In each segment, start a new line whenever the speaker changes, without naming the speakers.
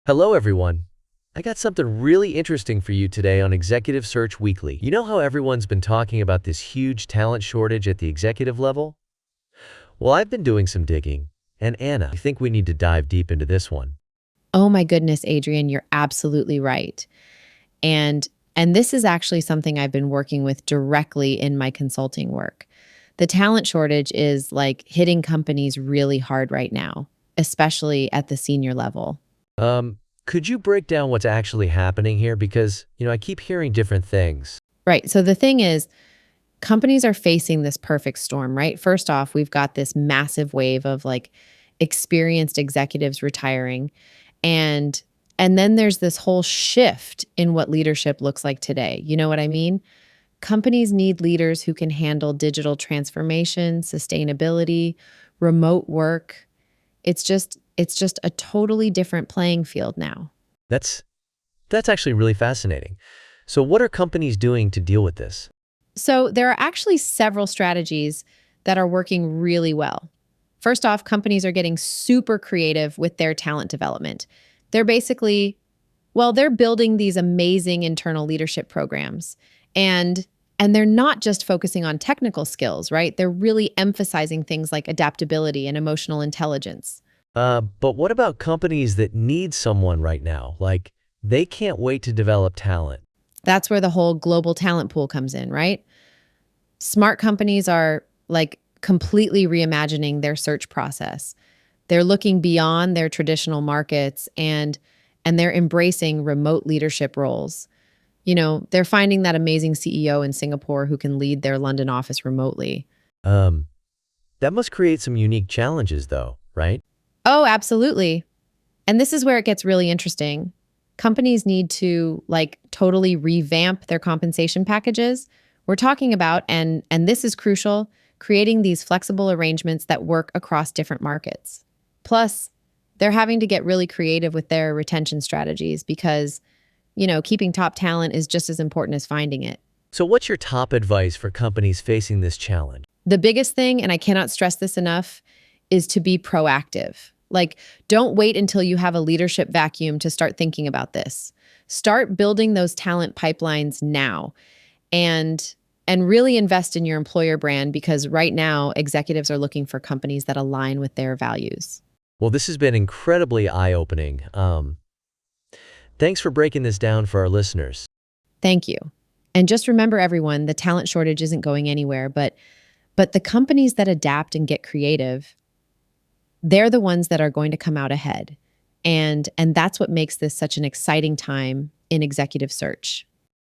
Hello, everyone. I got something really interesting for you today on Executive Search Weekly. You know how everyone's been talking about this huge talent shortage at the executive level? Well, I've been doing some digging, and Anna, I think we need to dive deep into this one.
Oh my goodness, Adrian, you're absolutely right. And and this is actually something I've been working with directly in my consulting work. The talent shortage is like hitting companies really hard right now, especially at the senior level.
Um, could you break down what's actually happening here? Because, I keep hearing different things.
Right. So the thing is, companies are facing this perfect storm, right? First off, we've got this massive wave of like experienced executives retiring and and then there's this whole shift in what leadership looks like today. You know what I mean? Companies need leaders who can handle digital transformation, sustainability, remote work. It's just a totally different playing field now.
That's that's actually really fascinating. So what are companies doing to deal with this?
So there are actually several strategies that are working really well. First off, companies are getting super creative with their talent development. They're basically, they're building these amazing internal leadership programs. And and they're not just focusing on technical skills, right? They're really emphasizing things like adaptability and emotional intelligence.
But what about companies that need someone right now? Like, they can't wait to develop talent.
That's where the whole global talent pool comes in, right? Smart companies are like completely reimagining their search process. They're looking beyond their traditional markets and they're embracing remote leadership roles. They're finding that amazing CEO in Singapore who can lead their London office remotely.
Um, that must create some unique challenges though, right?
Oh, absolutely. And this is where it gets really interesting. Companies need to like totally revamp their compensation packages. We're talking about and this is crucial, creating these flexible arrangements that work across different markets. Plus, they're having to get really creative with their retention strategies because, keeping top talent is just as important as finding it.
So what's your top advice for companies facing this challenge?
The biggest thing, and I cannot stress this enough, is to be proactive. Like, don't wait until you have a leadership vacuum to start thinking about this. Start building those talent pipelines now and and really invest in your employer brand because right now executives are looking for companies that align with their values.
Well, this has been incredibly eye-opening. Thanks for breaking this down for our listeners.
Thank you. And just remember everyone, the talent shortage isn't going anywhere, but the companies that adapt and get creative, they're the ones that are going to come out ahead. And that's what makes this such an exciting time in executive search.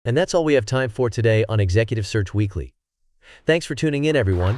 And that's all we have time for today on Executive Search Weekly. Thanks for tuning in, everyone.